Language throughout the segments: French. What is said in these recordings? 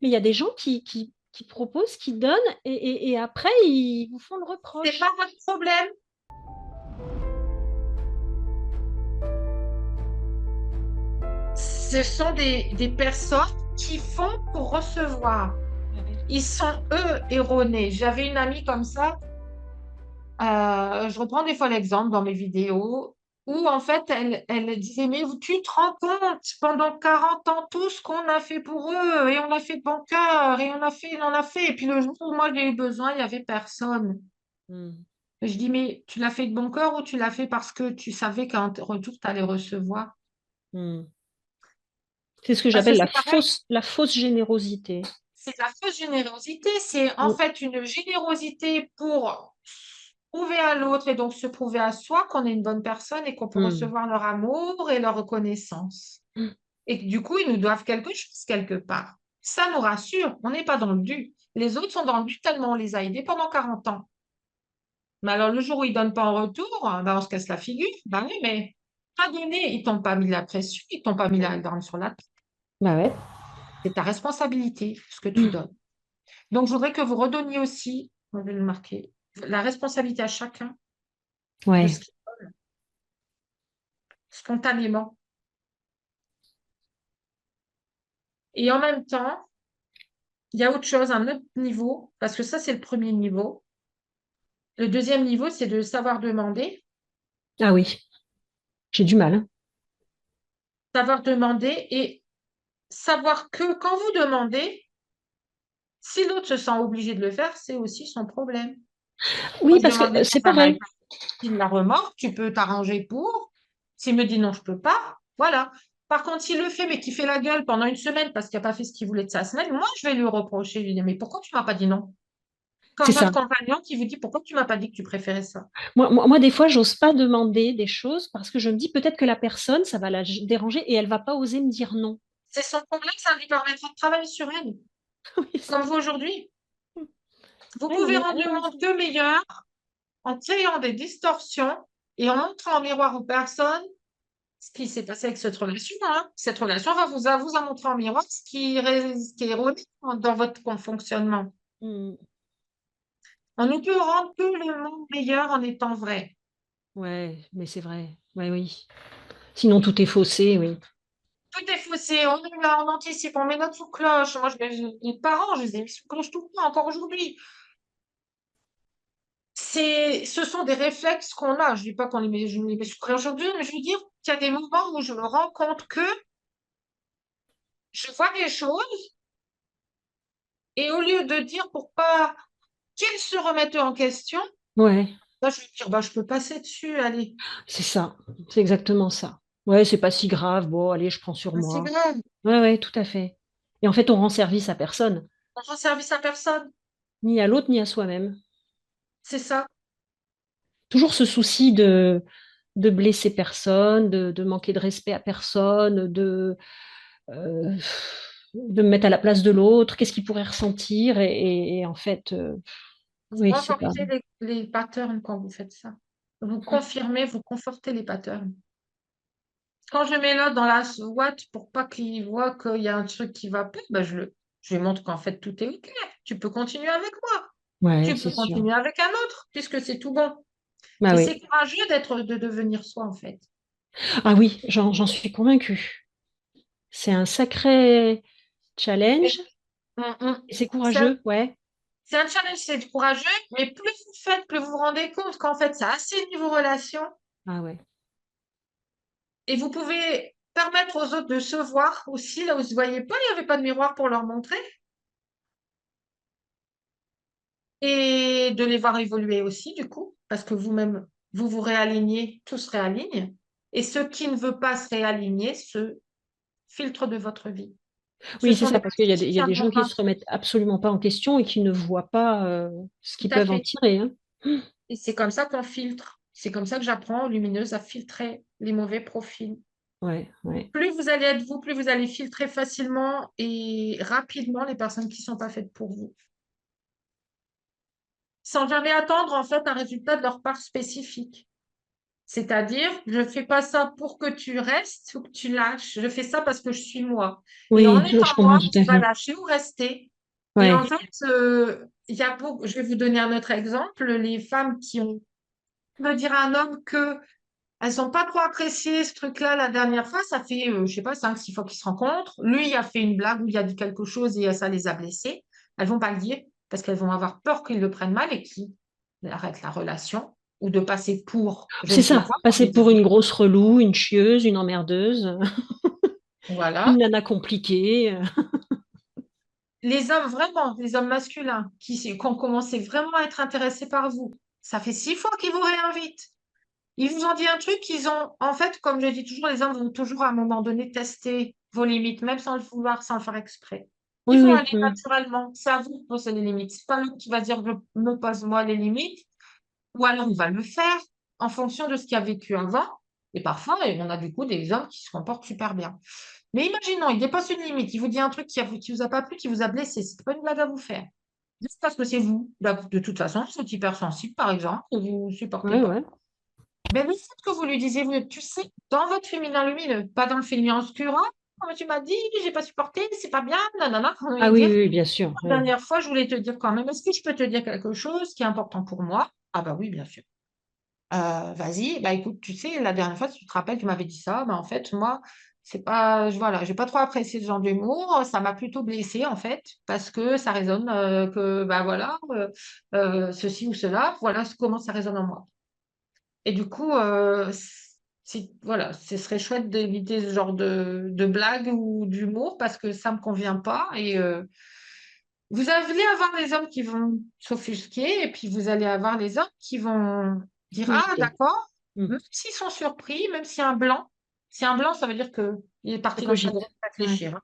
Mais il y a des gens qui proposent, qui donnent, et après, ils vous font le C'est pas reproche. votre problème. Ce sont des personnes qui font pour recevoir. Ouais. Ils sont, eux, erronés. J'avais une amie comme ça, je reprends des fois l'exemple dans mes vidéos, où en fait, elle disait, mais tu te rends compte, pendant 40 ans, tout ce qu'on a fait pour eux, et on a fait de bon cœur, et on a fait, et puis le jour où moi j'ai eu besoin, il n'y avait personne. Mm. Je dis, mais tu l'as fait de bon cœur ou tu l'as fait parce que tu savais qu'en retour, tu allais recevoir? Mm. C'est ce que Parce que j'appelle c'est pareil. la fausse générosité. C'est de la fausse générosité, c'est en Mm. fait une générosité pour prouver à l'autre et donc se prouver à soi qu'on est une bonne personne et qu'on peut Mm. recevoir leur amour et leur reconnaissance. Mm. Et que du coup, ils nous doivent quelque chose quelque part. Ça nous rassure, on n'est pas dans le dû. Les autres sont dans le dû tellement on les a aidés pendant 40 ans. Mais alors, le jour où ils ne donnent pas en retour, ben, on se casse la figure. Ben oui, mais pas donné, ils t'ont pas mis la pression, ils t'ont pas mis la grande sur la tête. Bah ouais. C'est ta responsabilité, ce que tu Mm. donnes. Donc, je voudrais que vous redonniez aussi, je vais le marquer, la responsabilité à chacun de ce Ouais. qu'il donne spontanément. Et en même temps, il y a autre chose, un autre niveau, parce que ça, c'est le premier niveau. Le deuxième niveau, c'est de savoir demander. Ah oui, j'ai du mal, hein. Savoir demander et savoir que quand vous demandez, si l'autre se sent obligé de le faire, c'est aussi son problème. Moi, Oui, je parce que demande des c'est choses à pareil. Marie-Paul, il la remorque, tu peux t'arranger pour. S'il me dit non, je peux pas, voilà. Par contre, s'il le fait, mais qu'il fait la gueule pendant une semaine parce qu'il n'a pas fait ce qu'il voulait de sa semaine, moi, je vais lui reprocher. Je lui dis, mais pourquoi tu m'as pas dit non? C'est Comme votre ça. compagnon qui vous dit, pourquoi tu m'as pas dit que tu préférais ça? Moi, des fois, j'ose pas demander des choses parce que je me dis peut-être que la personne, ça va la déranger et elle va pas oser me dire non. C'est son problème, ça lui permettra de travailler sur elle. Oui, Comme vous aujourd'hui. Vous ouais, non, pouvez mais rendre elle a le monde raison. que meilleur en créant des distorsions et en montrant en miroir aux personnes ce qui s'est passé avec cette relation, hein. Cette relation va vous en montrer en miroir ce qui est erroné dans votre fonctionnement. Mm. On ne peut rendre que le monde meilleur en étant vrai. Ouais, mais c'est vrai. Ouais, oui. Sinon, tout est faussé, oui. Tout est faussé, on est là, on anticipe, on met notre sous-cloche. Moi, les parents, je les ai mis sous cloche tout le temps, encore aujourd'hui. Ce sont des réflexes qu'on a. Je ne dis pas qu'on les met, je les mets sous cloche aujourd'hui, mais je veux dire qu'il y a des moments où je me rends compte que je vois des choses et au lieu de dire pour pas qu'elles se remettent en question, Ouais, bah, je vais dire, bah, je peux passer dessus, allez. c'est ça. C'est exactement ça. Ouais, c'est pas si grave. Bon, allez, je prends sur Ah, c'est moi. grave, Ouais, ouais, tout à fait. Et en fait, on rend service à personne, on rend service à personne. ni à l'autre, ni à soi-même. C'est ça. Toujours ce souci de blesser personne, de manquer de respect à personne, euh, de me mettre à la place de l'autre, qu'est-ce qu'il pourrait ressentir. Et en fait, Vous oui, c'est pas. renforcez les patterns quand vous faites ça. Vous confirmez, vous confortez les patterns. Quand je mets l'autre dans la SWAT pour pas qu'il voit qu'il y a un truc qui va pas, bah, je lui montre qu'en fait tout est OK. Tu peux continuer avec moi. Ouais, Tu c'est peux sûr. continuer avec un autre, puisque c'est tout bon. Bah Et c'est oui. courageux de devenir soi, en fait. Ah oui, j'en suis convaincue. C'est un sacré Mais, challenge hum, hum. et c'est C'est un, courageux, ouais. c'est un challenge, c'est courageux, mais plus vous faites, plus vous vous rendez compte qu'en fait, ça assainit vos relations Ah ouais. et vous pouvez permettre aux autres de se voir aussi là où ils ne se voyaient pas, il n'y avait pas de miroir pour leur montrer et de les voir évoluer aussi, du coup, parce que vous-même, vous vous réalignez, tout se réaligne. Et ce qui ne veut pas se réaligner se filtre de votre vie. Ce Oui, c'est sont ça, des parce qu'il y a personnes il qui y a des gens qui viendront se remettent absolument pas en question et qui ne voient pas ce tout qu'ils à peuvent en fait. tirer, hein. Et c'est comme ça qu'on filtre. C'est comme ça que j'apprends aux lumineuses à filtrer les mauvais profils. Ouais, ouais. Plus vous allez être vous, plus vous allez filtrer facilement et rapidement les personnes qui ne sont pas faites pour vous. Sans jamais attendre en fait un résultat de leur part spécifique. C'est-à-dire, je ne fais pas ça pour que tu restes ou que tu lâches. Je fais ça parce que je suis moi. Et en Oui, étant je moi, comprends tout tu à vas fait. lâcher ou rester. Et en Ouais. fait, il y a je vais vous donner un autre exemple. Les femmes qui ont veut dire à un homme que elles n'ont pas trop apprécié ce truc-là la dernière fois. Ça fait, je sais pas, 5, 6 fois qu'ils se rencontrent. Lui, il a fait une blague où il a dit quelque chose et ça les a blessées. Elles vont pas le dire parce qu'elles vont avoir peur qu'ils le prennent mal et qu'ils arrêtent la relation ou de passer pour je C'est ne sais ça, quoi. passer pour une grosse relou, une chieuse, une emmerdeuse, une Voilà. nana compliquée. Les hommes, vraiment, les hommes masculins qui ont commencé vraiment à être intéressés par vous, ça fait 6 fois qu'ils vous réinvitent. Ils vous ont dit un truc qu'ils ont, en fait, comme je dis toujours, les hommes vont toujours à un moment donné tester vos limites, même sans le vouloir, sans le faire exprès. Ils Oui, vont oui, aller oui. naturellement. C'est à vous de poser les limites. C'est pas lui qui va dire je me pose moi les limites, ou alors il va le faire en fonction de ce qu'il a vécu avant. Et parfois, on a du coup des hommes qui se comportent super bien. Mais imaginons, il dépasse une limite, il vous dit un truc qui vous a pas plu, qui vous a blessé. C'est pas une blague à vous faire. Juste parce que c'est vous. De toute façon, vous êtes hypersensible, par exemple, et vous ne supportez Ouais, pas. ouais. Mais le fait que vous lui disiez, tu sais, dans votre féminin lumineux, pas dans le féminin obscur, ah, comme tu m'as dit, j'ai pas supporté, c'est pas bien, nanana, vous Ah lui oui, dire, oui, oui, bien sûr. la Ouais. dernière fois, je voulais te dire quand même, est-ce que je peux te dire quelque chose qui est important pour moi? Ah bah oui, bien sûr. Vas-y, bah écoute, tu sais, la dernière fois, si tu te rappelles, tu m'avais dit ça, bah en fait, moi, c'est pas, voilà, j'ai pas trop apprécié ce genre d'humour, ça m'a plutôt blessée en fait, parce que ça résonne, que, bah voilà, ceci ou cela, voilà comment ça résonne en moi. Et du coup, voilà, ce serait chouette d'éviter ce genre de blagues ou d'humour parce que ça ne me convient pas. Et vous allez avoir les hommes qui vont s'offusquer et puis vous allez avoir les hommes qui vont dire, ah, Cogiter. d'accord, Hmm. même s'ils sont surpris, même s'il y a un blanc. Si un blanc, ça veut dire qu'il est Ça parti dans sa tête cogite. Ouais. réfléchir, hein.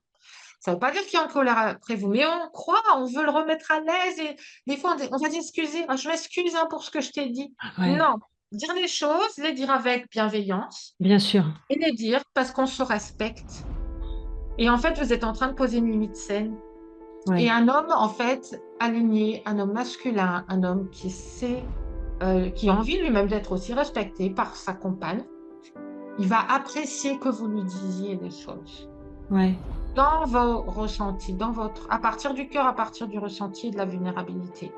Ça ne veut pas dire qu'il est en colère après vous, mais on croit, on veut le remettre à l'aise et des fois on va dire excusez, ah, je m'excuse hein, pour ce que je t'ai dit. Ouais, Non, dire les choses, les dire avec bienveillance bien sûr. et les dire parce qu'on se respecte. Et en fait, vous êtes en train de poser une limite saine. Et Ouais. un homme, en fait, aligné, un homme masculin, un homme qui sait, qui a envie lui-même d'être aussi respecté par sa compagne, il va apprécier que vous lui disiez les choses Ouais. dans vos ressentis, à partir du cœur, à partir du ressenti et de la vulnérabilité.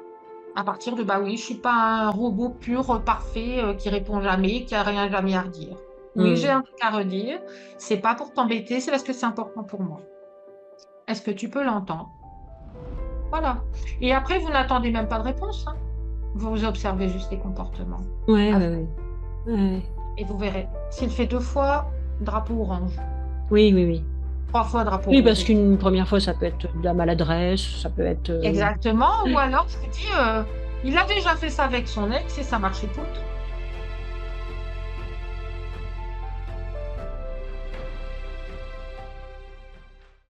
À partir de, bah oui, je suis pas un robot pur, parfait, qui répond jamais, qui a rien jamais à redire. Oui, j'ai Hmm. un truc à redire. C'est pas pour t'embêter, c'est parce que c'est important pour moi. Est-ce que tu peux l'entendre? Voilà. Et après, vous n'attendez même pas de réponse, hein. Vous observez juste les comportements. Ouais, Ah, ouais, ouais. Ouais. et vous verrez. S'il fait 2 fois, drapeau orange. Oui, oui, oui. 3 fois, drapeau Oui, parce rouge. qu'une première fois, ça peut être de la maladresse, ça peut être. Exactement. Ou alors, je vous dis, il a déjà fait ça avec son ex et ça marchait tout.